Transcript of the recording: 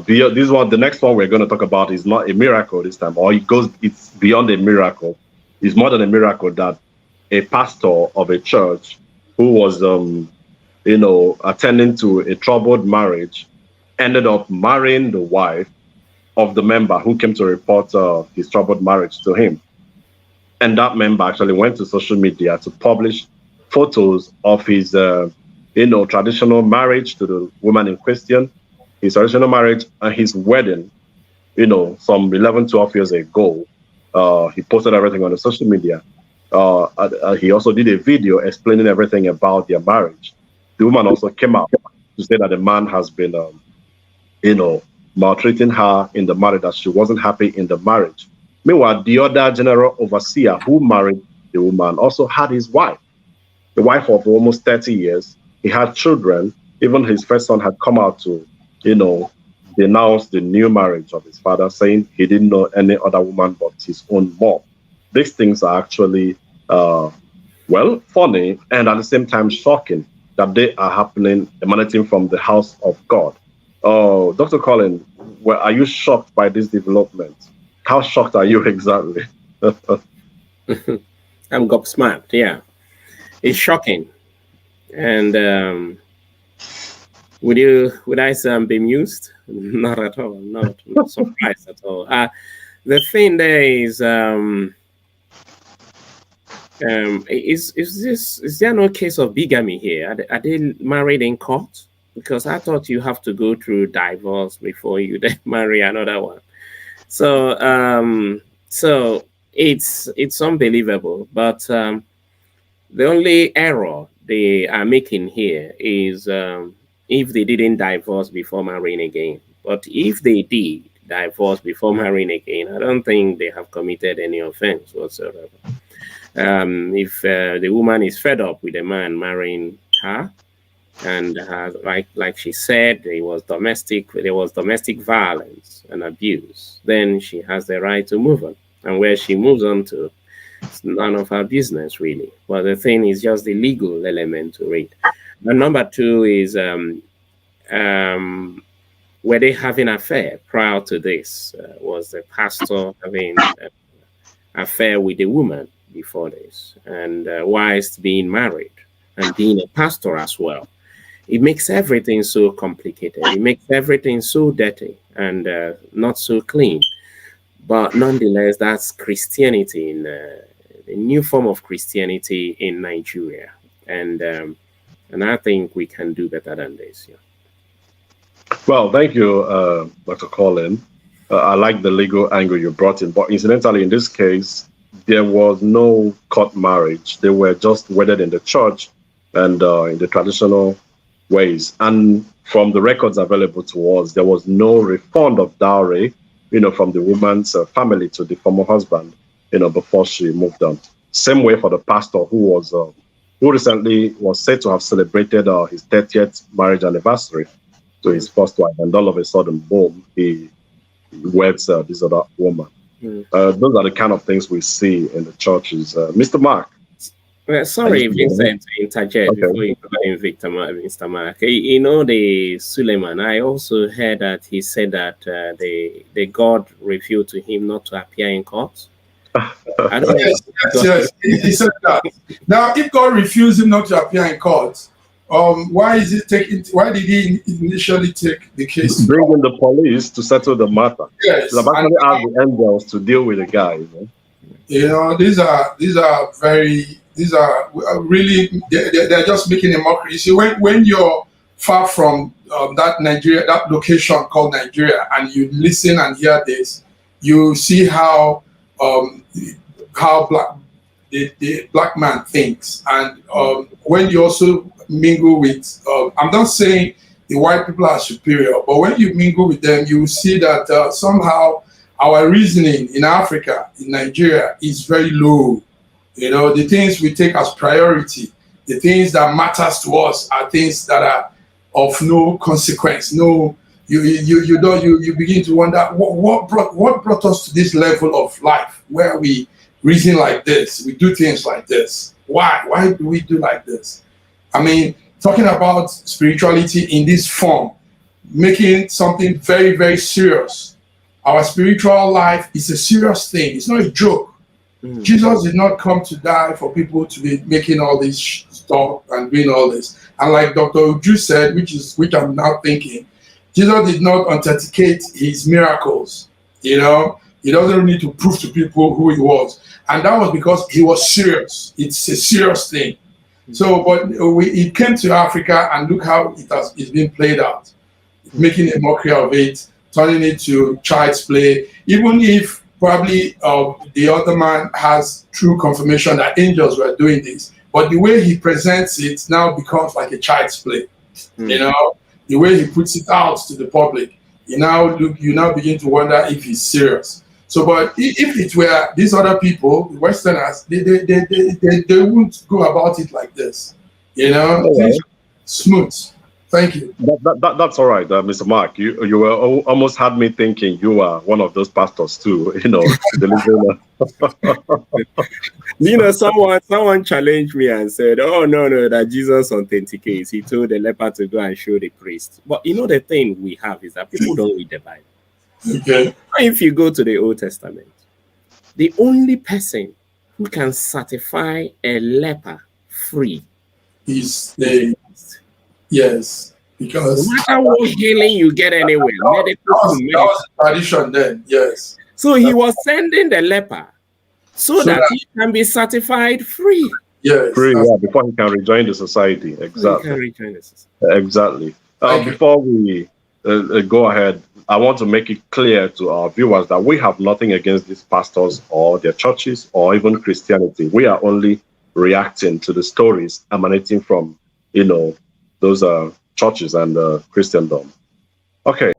The next one we're going to talk about is not a miracle this time, or it's beyond a miracle. It's more than a miracle that a pastor of a church who was, attending to a troubled marriage ended up marrying the wife of the member who came to report his troubled marriage to him. And that member actually went to social media to publish photos of his, traditional marriage to the woman in question, his original marriage, and his wedding, some 11, 12 years ago. He posted everything on the social media. He also did a video explaining everything about their marriage. The woman also came out to say that the man has been, maltreating her in the marriage, that she wasn't happy in the marriage. Meanwhile, the other general overseer who married the woman also had his wife, the wife of almost 30 years. He had children. Even his first son had come out to, denounce the new marriage of his father, saying he didn't know any other woman but his own mom. These things are actually, funny and at the same time shocking that they are happening, emanating from the house of God. Oh, Dr. Colin, are you shocked by this development? How shocked are you exactly? I'm gobsmacked, yeah. It's shocking. And would I say I'm bemused? Not at all. Not surprised at all. The thing there is there no case of bigamy here? Are they married in court? Because I thought you have to go through divorce before you then marry another one. So it's unbelievable. But the only error they are making here is if they didn't divorce before marrying again. But if they did divorce before marrying again, I don't think they have committed any offense whatsoever. If the woman is fed up with a man marrying her, and like she said, there was domestic violence and abuse, then she has the right to move on. And where she moves on to, it's none of her business, really. But the thing is just the legal element to it. And number two is, were they having an affair prior to this? Was the pastor having an affair with the woman before this? And whilst being married and being a pastor as well? It makes everything so complicated. It makes everything so dirty and not so clean. But nonetheless, that's Christianity, in a new form of Christianity in Nigeria. And I think we can do better than this. Yeah. Well, thank you, Dr. Colin. I like the legal angle you brought in. But incidentally, in this case, there was no court marriage. They were just wedded in the church and in the traditional ways. And from the records available to us, there was no refund of dowry, from the woman's family to the former husband, before she moved on. Same way for the pastor who recently was said to have celebrated his 30th marriage anniversary to his first wife, and all of a sudden, boom, he weds this other woman. Those are the kind of things we see in the churches. Mr. Mark. Well, sorry, Vincent, to interject before you call him Mr. Mark. The Suleiman, I also heard that he said that the God revealed to him not to appear in court. Yes, he said that. Now, if God refused him not to appear in court, why did he initially take the case? Bring in the police to settle the matter. Yes, I've actually asked the angels to deal with the guy. These are really, they're just making a mockery. You see, when you're far from that location called Nigeria, and you listen and hear this, you see how the black man thinks. And when you also mingle with, I'm not saying the white people are superior, but when you mingle with them, you will see that somehow our reasoning in Africa, in Nigeria, is very low. The things we take as priority, the things that matters to us are things that are of no consequence. No, you begin to wonder what brought us to this level of life where we reason like this, we do things like this. Why do we do like this? I mean, talking about spirituality in this form, making something very, very serious. Our spiritual life is a serious thing. It's not a joke. Jesus did not come to die for people to be making all this stuff and doing all this. And like Dr. Uju said, which I'm now thinking, Jesus did not authenticate his miracles. You know, he doesn't need to prove to people who he was. And that was because he was serious. It's a serious thing. So, but it came to Africa, and look how it's been played out, making a mockery of it, turning it to child's play, even if probably the other man has true confirmation that angels were doing this. But the way he presents it now becomes like a child's play. You know, the way he puts it out to the public, you now begin to wonder if he's serious. So, but if it were these other people, the Westerners, they wouldn't go about it like this. You know, smooth. Thank you. That's all right, Mr. Mark. You were almost had me thinking you are one of those pastors too. You know, you know, someone challenged me and said, "Oh no, that Jesus authenticates. He told the leper to go and show the priest." But you know, the thing we have is that people don't read the Bible. Okay. If you go to the Old Testament, the only person who can certify a leper free is the yes, because no matter what healing you get anywhere, that was the tradition then. Yes. So he was sending the leper so that he can be certified free. Yes. Free, yeah, before he can rejoin the society. Exactly. Exactly. Before we go ahead, I want to make it clear to our viewers that we have nothing against these pastors or their churches or even Christianity. We are only reacting to the stories emanating from, you know, those churches and Christendom. Okay.